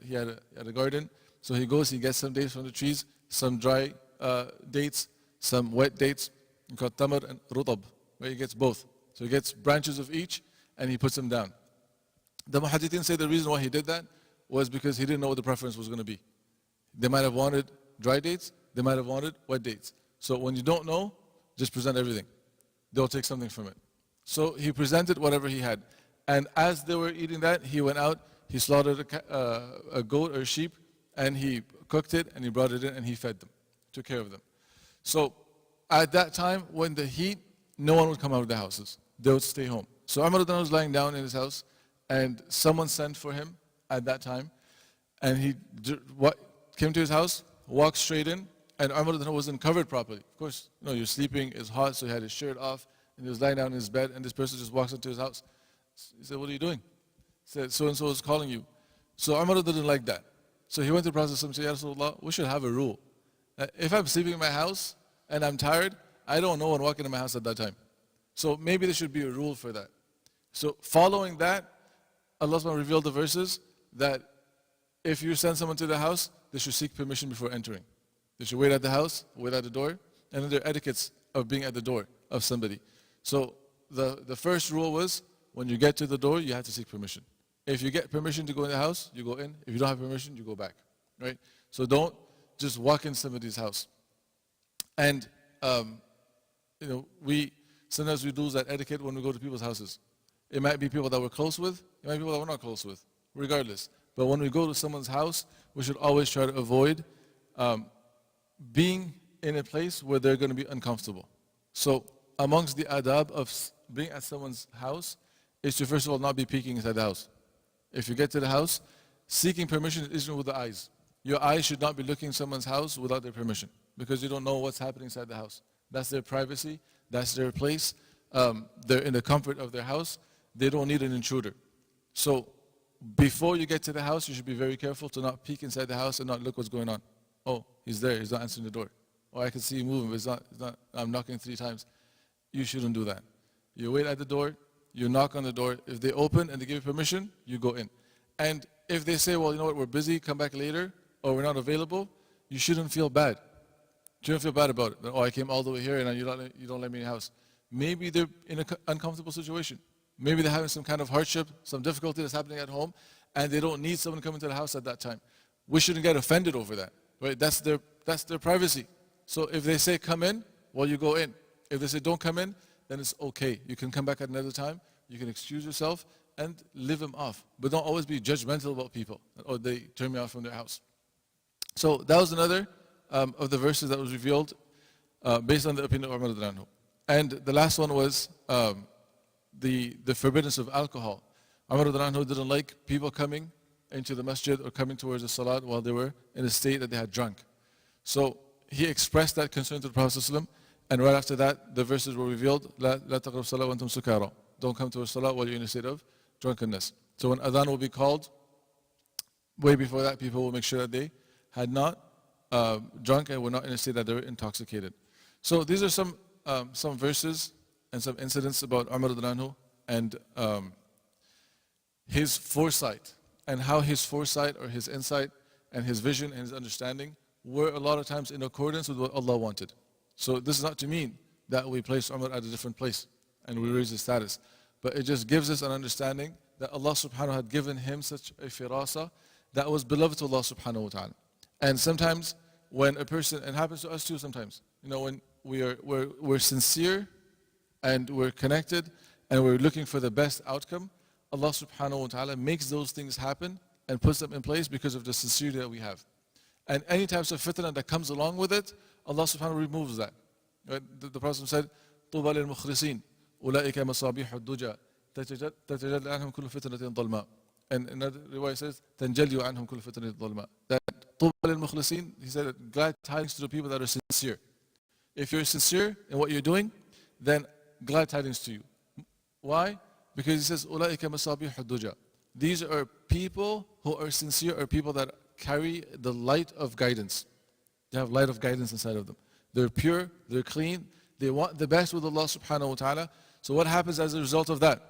a garden. So he goes, he gets some dates from the trees, some dry dates, some wet dates. Called tamar and rutab, where he gets both. So he gets branches of each and he puts them down. The muhaddithin say the reason why he did that was because he didn't know what the preference was going to be. They might have wanted dry dates, they might have wanted wet dates. So when you don't know, just present everything. They'll take something from it. So he presented whatever he had. And as they were eating that, he went out, he slaughtered a goat or a sheep, and he cooked it, and he brought it in, and he fed them, took care of them. So at that time, when the heat, no one would come out of the houses. They would stay home. So Umar was lying down in his house, and someone sent for him at that time, and he came to his house, walked straight in, and Umar wasn't covered properly. Of course, you're sleeping, it's hot, so he had his shirt off, and he was lying down in his bed, and this person just walks into his house. He said, what are you doing? He said, so-and-so is calling you. So Umar didn't like that. So he went to the Prophet and said, Ya Rasulullah, we should have a rule. If I'm sleeping in my house and I'm tired, I don't know one walking in my house at that time. So maybe there should be a rule for that. So following that, Allah subhanahu revealed the verses that if you send someone to the house, they should seek permission before entering. They should wait at the house, wait at the door, and then there are etiquettes of being at the door of somebody. So the first rule was, when you get to the door, you have to seek permission. If you get permission to go in the house, you go in. If you don't have permission, you go back, right? So don't just walk in somebody's house. And sometimes we lose that etiquette when we go to people's houses. It might be people that we're close with, it might be people that we're not close with, regardless. But when we go to someone's house, we should always try to avoid being in a place where they're going to be uncomfortable. So amongst the adab of being at someone's house is to first of all not be peeking inside the house. If you get to the house, seeking permission isn't with the eyes. Your eyes should not be looking at someone's house without their permission, because you don't know what's happening inside the house. That's their privacy, that's their place. They're in the comfort of their house. They don't need an intruder. So before you get to the house, you should be very careful to not peek inside the house and not look what's going on. Oh, he's there, he's not answering the door. Oh, I can see him moving, but it's not, I'm knocking 3 times. You shouldn't do that. You wait at the door, you knock on the door. If they open and they give you permission, you go in. And if they say, well, you know what, we're busy, come back later, or we're not available, you shouldn't feel bad. You shouldn't feel bad about it. Oh, I came all the way here and you don't let me in the house. Maybe they're in an uncomfortable situation. Maybe they're having some kind of hardship, some difficulty that's happening at home, and they don't need someone coming to the house at that time. We shouldn't get offended over that, right? That's their privacy. So if they say come in, well, you go in. If they say don't come in, then it's okay. You can come back at another time, you can excuse yourself and live them off. But don't always be judgmental about people, or they turn me off from their house. So that was another of the verses that was revealed based on the opinion of Umar radhiyallahu anhu. And the last one was the forbiddance of alcohol. Umar radhiyallahu anhu didn't like people coming into the masjid or coming towards the salat while they were in a state that they had drunk. So he expressed that concern to the Prophet ﷺ, and right after that, the verses were revealed, لا تقربوا الصلاة وأنتم سكارى. Don't come to a salat while you're in a state of drunkenness. So when adhan will be called, way before that, people will make sure that they had not drunk and were not in a state that they were intoxicated. So these are some verses and some incidents about Umar radhiyallahu anhu and his foresight, and how his foresight or his insight and his vision and his understanding were a lot of times in accordance with what Allah wanted. So this is not to mean that we place Umar at a different place and we raise his status. But it just gives us an understanding that Allah subhanahu wa ta'ala had given him such a firasa that was beloved to Allah subhanahu wa ta'ala. And sometimes when a person, and it happens to us too sometimes, when we're sincere and we're connected and we're looking for the best outcome, Allah subhanahu wa ta'ala makes those things happen and puts them in place because of the sincerity that we have. And any types of fitna that comes along with it, Allah subhanahu wa ta'ala removes that. Right? The Prophet said, طُوبَى لِلْمُخْلِصِينَ أُولَٰئِكَ مَصَابِيحُ الدُّجَى تَتَجَلَّى عَنْهُمْ كُلُّ فِتْنَةٍ ظَلْمَاءٍ. And another riwayah says, تَنْجَلِّيُ عَنْهُمْ كُلُّ فِتْنَةٍ ظَلْمَاءٍ. That طُوبَى لِلْمُخْلِصِينَ, he said, glad tidings to the people that are sincere. If you're sincere in what you're doing, then glad tidings to you. Why? Because he says, أُولَٰئِكَ مَصَابِيحُ الدُّجَى. These are people who are sincere, are people that carry the light of guidance. They have light of guidance inside of them. They're pure, they're clean, they want the best with Allah subhanahu wa ta'ala. So what happens as a result of that?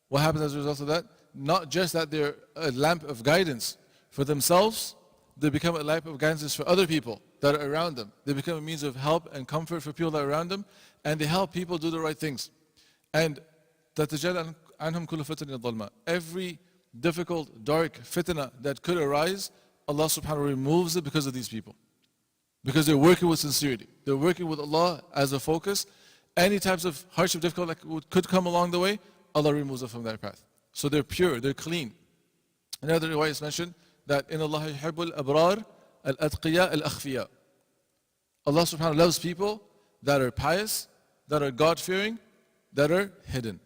What happens as a result of that? Not just that they're a lamp of guidance for themselves, they become a lamp of guidance for other people that are around them. They become a means of help and comfort for people that are around them, and they help people do the right things. And تَتَجَلَّى عَنْهُمْ كُلُّ فِتْنَةٍ ظَلْمَاءٍ. Every difficult, dark fitna that could arise, Allah subhanahu wa ta'ala removes it because of these people. Because they're working with sincerity. They're working with Allah as a focus. Any types of hardship, difficulty that could come along the way, Allah removes it from their path. So they're pure, they're clean. Another riwayah is mentioned that in Allah yuhibbul abrar al-atqiya al-akhfiya. Allah subhanahu wa ta'ala loves people that are pious, that are God-fearing, that are hidden.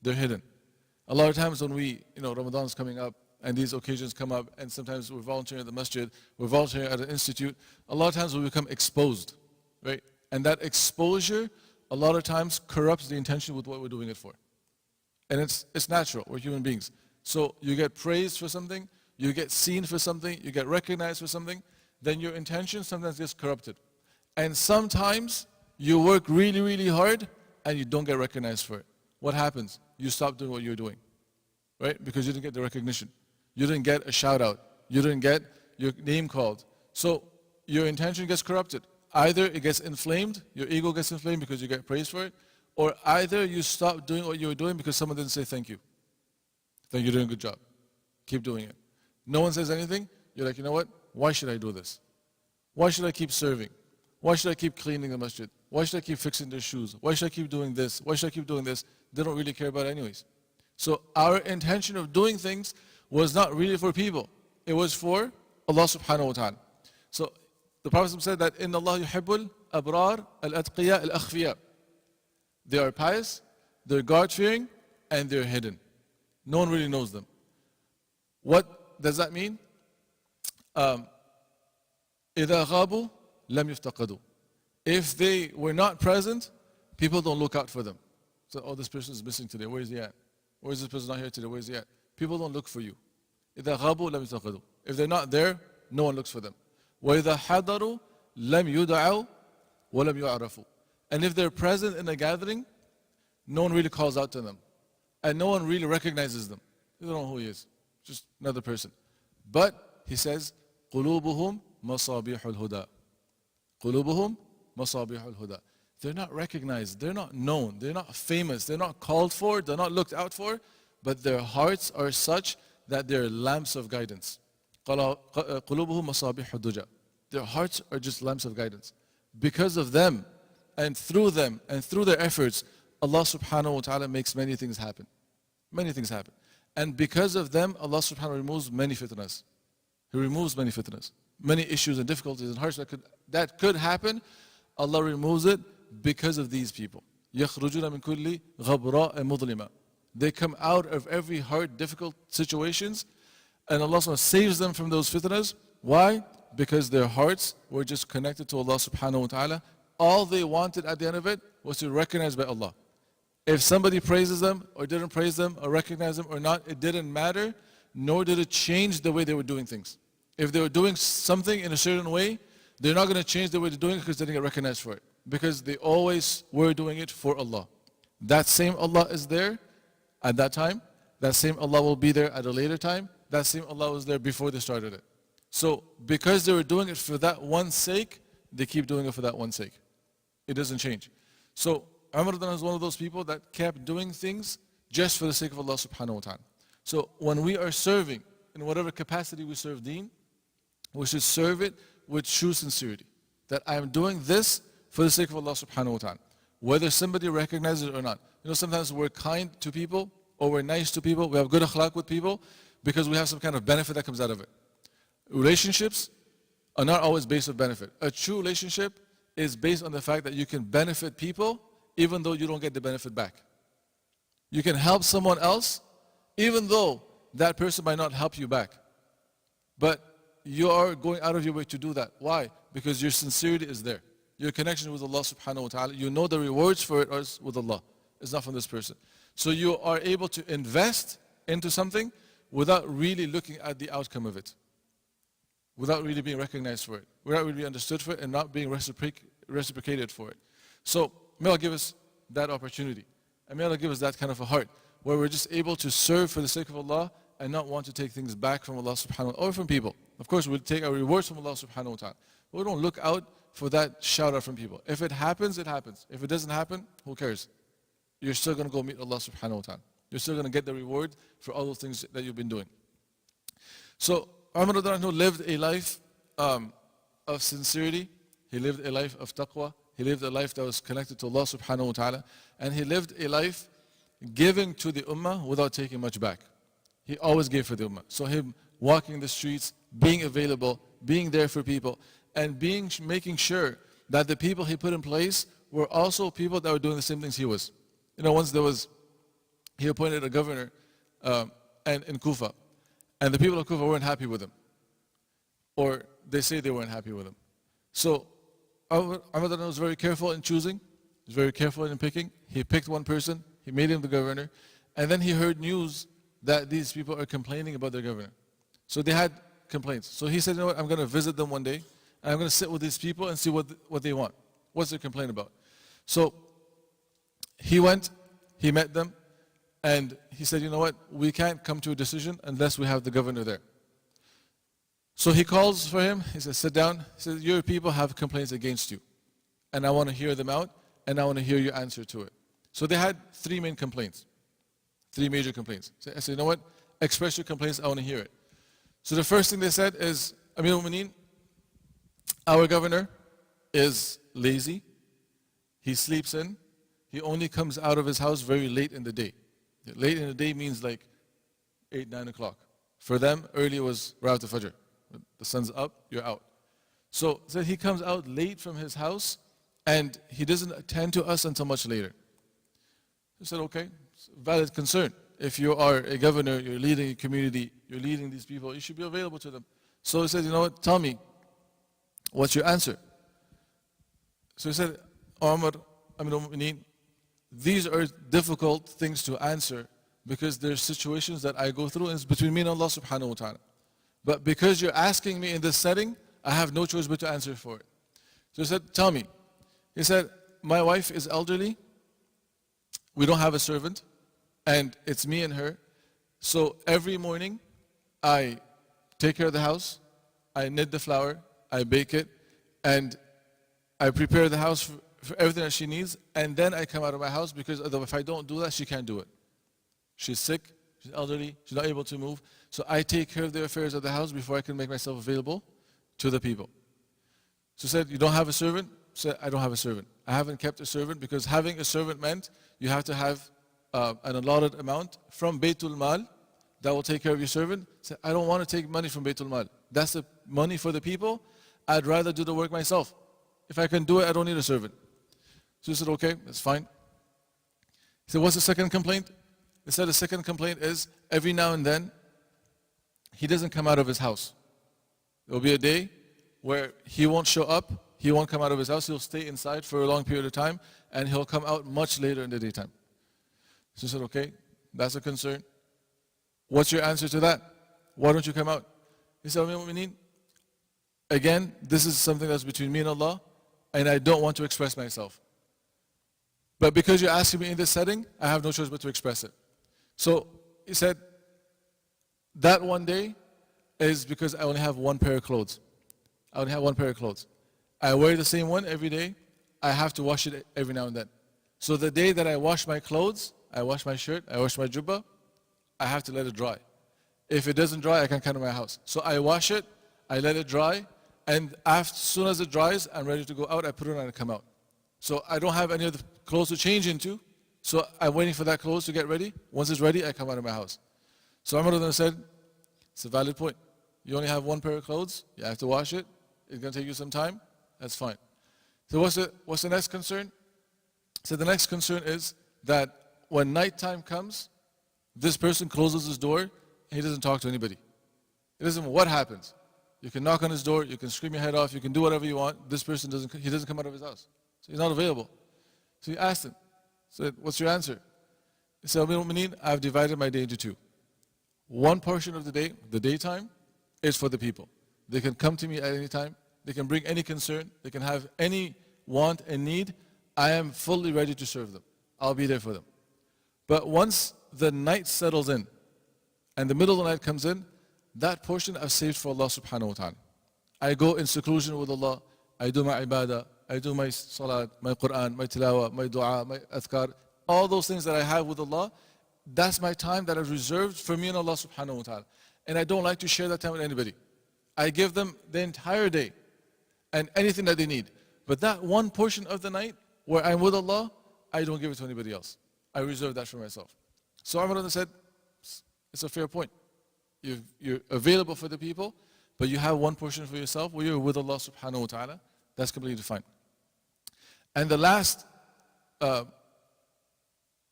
They're hidden. A lot of times when Ramadan is coming up and these occasions come up, and sometimes we're volunteering at the masjid, we're volunteering at an institute, a lot of times we become exposed, right? And that exposure, a lot of times corrupts the intention with what we're doing it for. And it's natural, we're human beings. So you get praised for something, you get seen for something, you get recognized for something, then your intention sometimes gets corrupted. And sometimes you work really, really hard and you don't get recognized for it. What happens? You stop doing what you're doing, right? Because you didn't get the recognition. You didn't get a shout out. You didn't get your name called. So your intention gets corrupted. Either it gets inflamed, your ego gets inflamed because you get praised for it, or either you stop doing what you were doing because someone didn't say thank you. Thank you, you're doing a good job. Keep doing it. No one says anything, you're like, you know what? Why should I do this? Why should I keep serving? Why should I keep cleaning the masjid? Why should I keep fixing their shoes? Why should I keep doing this? Why should I keep doing this? They don't really care about it anyways. So our intention of doing things was not really for people. It was for Allah subhanahu wa ta'ala. So the Prophet said that in Allah yuhibbul abrar al-atqiya al-akhfiya. They are pious, they're God-fearing, and they're hidden. No one really knows them. What does that mean? إِذَا غَابُوا لَمْ يُفْتَقَدُوا. If they were not present, people don't look out for them. So, oh, this person is missing today, where is he at? Where is this person not here today, where is he at? People don't look for you. إِذَا غَابُوا لَمْ يُفْتَقَدُوا. If they're not there, no one looks for them. وَإِذَا حَضَرُوا لَمْ يُدْعَوْا وَلَمْ يُعْرَفُوا. And if they're present in a gathering, no one really calls out to them. And no one really recognizes them. They don't know who he is. Just another person. But he says, قُلُوبُهُمْ مَصَابِيحُ الْهُدَى. قُلُوبُهُمْ مَصَابِيحُ الْهُدَى. They're not recognized, they're not known, they're not famous, they're not called for, they're not looked out for, but their hearts are such that they're lamps of guidance. قُلُوبُهُمْ مَصَابِيحُ الدُّجَى. Their hearts are just lamps of guidance. Because of them, and through their efforts, Allah subhanahu wa ta'ala makes many things happen. Many things happen. And because of them, Allah subhanahu wa ta'ala removes many fitnas. He removes many fitnas. Many issues and difficulties and hardships that could happen, Allah removes it because of these people. يَخْرُجُونَ مِن كُلِّ غَبْرَاءٍ مُظْلِمَةٍ. They come out of every hard, difficult situations, and Allah subhanahu wa ta'ala saves them from those fitnas. Why? Because their hearts were just connected to Allah subhanahu wa ta'ala. All they wanted at the end of it was to be recognized by Allah. If somebody praises them or didn't praise them or recognize them or not, it didn't matter, nor did it change the way they were doing things. If they were doing something in a certain way, they're not going to change the way they're doing it because they didn't get recognized for it. Because they always were doing it for Allah. That same Allah is there at that time. That same Allah will be there at a later time. That same Allah was there before they started it. So because they were doing it for that one sake, they keep doing it for that one sake. it doesn't change. So Umar is one of those people that kept doing things just for the sake of Allah subhanahu wa ta'ala. So when we are serving, in whatever capacity we serve deen, we should serve it with true sincerity. That I am doing this for the sake of Allah subhanahu wa ta'ala. Whether somebody recognizes it or not. You know, sometimes we're kind to people, or we're nice to people, we have good akhlaq with people, because we have some kind of benefit that comes out of it. Relationships are not always based on benefit. A true relationship is based on the fact that you can benefit people, even though you don't get the benefit back. You can help someone else, even though that person might not help you back. But you are going out of your way to do that. Why? Because your sincerity is there. Your connection with Allah subhanahu wa ta'ala, you know the rewards for it are with Allah. It's not from this person. So you are able to invest into something without really looking at the outcome of it. Without really being recognized for it. Without really being understood for it and not being reciprocated for it. So may Allah give us that opportunity. And may Allah give us that kind of a heart where we're just able to serve for the sake of Allah and not want to take things back from Allah subhanahu wa ta'ala or from people. Of course, we'll take our rewards from Allah subhanahu wa ta'ala. But we don't look out for that shout out from people. If it happens, it happens. If it doesn't happen, who cares? You're still going to go meet Allah subhanahu wa ta'ala. You're still going to get the reward for all those things that you've been doing. So Umar lived a life of sincerity. He lived a life of taqwa. He lived a life that was connected to Allah subhanahu wa ta'ala. And he lived a life giving to the ummah without taking much back. He always gave for the ummah. So him walking the streets, being available, being there for people, and making sure that the people he put in place were also people that were doing the same things he was. You know, once he appointed a governor and in Kufa, and the people of Kufa weren't happy with him. Or they say they weren't happy with him. So Umar was very careful in choosing. He was very careful in picking. He picked one person. He made him the governor. And then he heard news that these people are complaining about their governor. So they had complaints. So he said, you know what, I'm going to visit them one day. And I'm going to sit with these people and see what they want. What's their complaint about? So he went, he met them, and he said, you know what, we can't come to a decision unless we have the governor there. So he calls for him, he says, sit down. He says, your people have complaints against you. And I want to hear them out, and I want to hear your answer to it. So they had three main complaints, three major complaints. So I said, you know what, express your complaints, I want to hear it. So the first thing they said is, Amir al-Mu'mineen, our governor is lazy, he sleeps in, he only comes out of his house very late in the day. Late in the day means like 8, 9 o'clock. For them, early was right after Fajr. The sun's up, you're out. So he comes out late from his house and he doesn't attend to us until much later. He said, okay, it's a valid concern. If you are a governor, you're leading a community, you're leading these people, you should be available to them. So he said, you know what, tell me, what's your answer? So he said, Umar, Amir al-Mu'mineen, these are difficult things to answer because there's situations that I go through and it's between me and Allah subhanahu wa ta'ala. But because you're asking me in this setting, I have no choice but to answer for it. So he said, tell me. He said, my wife is elderly, we don't have a servant, and it's me and her. So every morning, I take care of the house, I knit the flour, I bake it, and I prepare the house for everything that she needs, and then I come out of my house because if I don't do that, she can't do it. She's sick, she's elderly, she's not able to move. So I take care of the affairs of the house before I can make myself available to the people. So he said, you don't have a servant? I said, I don't have a servant. I haven't kept a servant because having a servant meant you have to have an allotted amount from Baytul Mal that will take care of your servant. I said, I don't want to take money from Baytul Mal. That's the money for the people. I'd rather do the work myself. If I can do it, I don't need a servant. So he said, okay, that's fine. He said, what's the second complaint? He said, the second complaint is every now and then, he doesn't come out of his house. There will be a day where he won't show up, he won't come out of his house, he'll stay inside for a long period of time, and he'll come out much later in the daytime. So he said, okay, that's a concern. What's your answer to that? Why don't you come out? He said, Amir al-Mu'mineen, again, this is something that's between me and Allah, and I don't want to express myself. But because you're asking me in this setting, I have no choice but to express it. So he said, that one day is because I only have one pair of clothes. I only have one pair of clothes. I wear the same one every day, I have to wash it every now and then. So the day that I wash my clothes, I wash my shirt, I wash my jubbah, I have to let it dry. If it doesn't dry, I can't come to my house. So I wash it, I let it dry, and as soon as it dries, I'm ready to go out, I put it on and come out. So I don't have any other clothes to change into, so I'm waiting for that clothes to get ready. Once it's ready, I come out of my house. So Umar said, it's a valid point. You only have one pair of clothes, you have to wash it, it's going to take you some time, that's fine. So what's the next concern? So the next concern is that when nighttime comes, this person closes his door and he doesn't talk to anybody. It doesn't matter what happens. You can knock on his door, you can scream your head off, you can do whatever you want. This person doesn't come out of his house. So he's not available. So he asked him, said, what's your answer? He said, Amir al-Mu'mineen, I've divided my day into two. One portion of the day, the daytime, is for the people. They can come to me at any time. They can bring any concern. They can have any want and need. I am fully ready to serve them. I'll be there for them. But once the night settles in and the middle of the night comes in, that portion I've saved for Allah subhanahu wa ta'ala. I go in seclusion with Allah. I do my ibadah. I do my salat, my Quran, my tilawah, my dua, my adhkar. All those things that I have with Allah, that's my time that I've reserved for me and Allah subhanahu wa ta'ala. And I don't like to share that time with anybody. I give them the entire day and anything that they need. But that one portion of the night where I'm with Allah, I don't give it to anybody else. I reserve that for myself. So Umar said, it's a fair point. You're available for the people, but you have one portion for yourself where you're with Allah subhanahu wa ta'ala. That's completely fine. And the last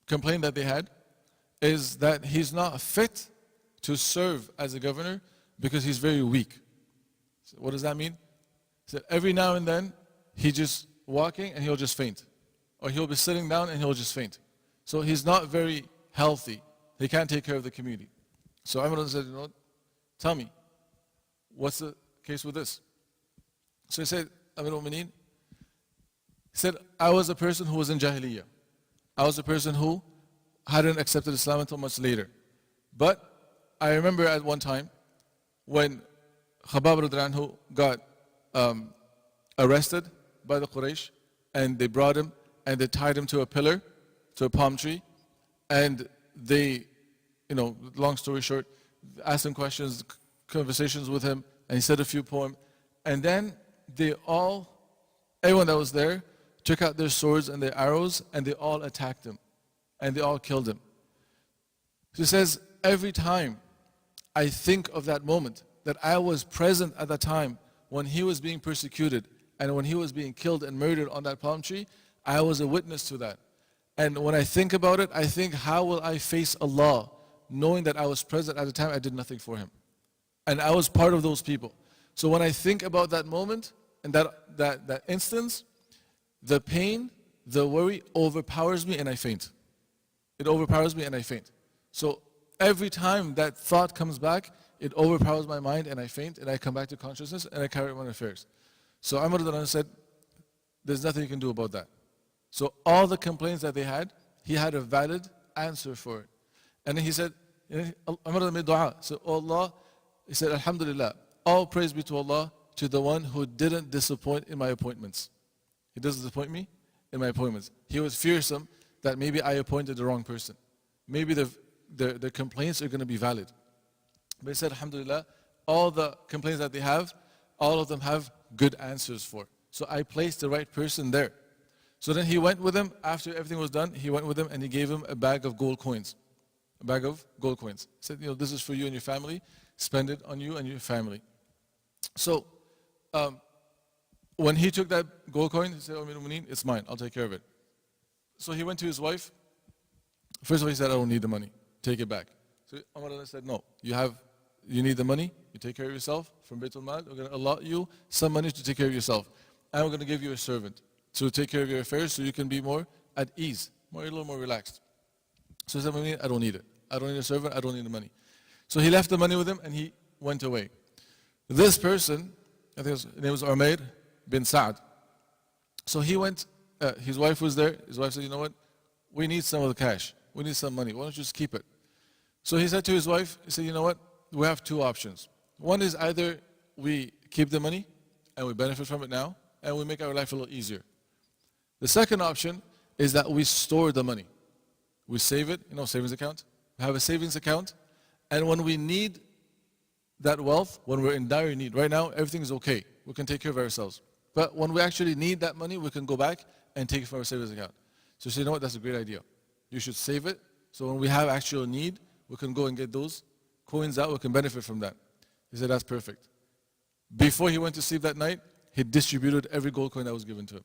complaint that they had is that he's not fit to serve as a governor because he's very weak. So what does that mean? So every now and then, he just walking and he'll just faint. Or he'll be sitting down and he'll just faint. So he's not very healthy. He can't take care of the community. So Umar said, tell me, what's the case with this? So he said, Amir al-Mu'mineen, he said, I was a person who was in Jahiliyyah. I was a person who hadn't accepted Islam until much later. But I remember at one time when Khabbab radhiyallahu anhu got arrested by the Quraysh, and they brought him and they tied him to a pillar, to a palm tree, and they, long story short, asked him questions, conversations with him, and he said a few poems, and then everyone that was there took out their swords and their arrows, and they all attacked him, and they all killed him. He says, every time I think of that moment, that I was present at the time when he was being persecuted and when he was being killed and murdered on that palm tree, I was a witness to that. And when I think about it, I think, how will I face Allah knowing that I was present at the time I did nothing for him? And I was part of those people. So when I think about that moment and that instance, the pain, the worry overpowers me and I faint. It overpowers me and I faint. So every time that thought comes back, it overpowers my mind and I faint and I come back to consciousness and I carry on my affairs. So Umar said, there's nothing you can do about that. So all the complaints that they had, he had a valid answer for it. And then he said, Umar made dua. So Allah, he said, Alhamdulillah, all praise be to Allah, to the one who didn't disappoint in my appointments. He doesn't disappoint me in my appointments. He was fearsome that maybe I appointed the wrong person. Maybe the complaints are going to be valid. But he said, Alhamdulillah, all the complaints that they have, all of them have good answers for. So I placed the right person there. So then he went with him, after everything was done, he went with him and he gave him a bag of gold coins. A bag of gold coins. He said, this is for you and your family. Spend it on you and your family. So when he took that gold coin, he said, Amir al-Mu'mineen, it's mine, I'll take care of it. So he went to his wife. First of all, he said, I don't need the money. Take it back. So Umar said, no, you need the money, you take care of yourself. From Baytul Mal, we're going to allot you some money to take care of yourself. And we're going to give you a servant to take care of your affairs so you can be more at ease, a little more relaxed. So he said, I don't need it. I don't need a servant, I don't need the money. So he left the money with him and he went away. This person, I think his name was Umair bin Sa'd. So he went, his wife was there. His wife said, you know what? We need some of the cash. We need some money. Why don't you just keep it? So he said to his wife, he said, you know what? We have two options. One is either we keep the money and we benefit from it now and we make our life a little easier. The second option is that we store the money. We save it, savings account. We have a savings account, and when we need that wealth, when we're in dire need, right now everything is okay. We can take care of ourselves. But when we actually need that money, we can go back and take it from our savings account. So you know what, that's a great idea. You should save it, so when we have actual need, we can go and get those coins out, we can benefit from that. He said, that's perfect. Before he went to sleep that night, he distributed every gold coin that was given to him.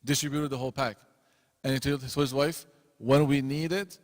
Distributed the whole pack. And he told his wife, when we need it,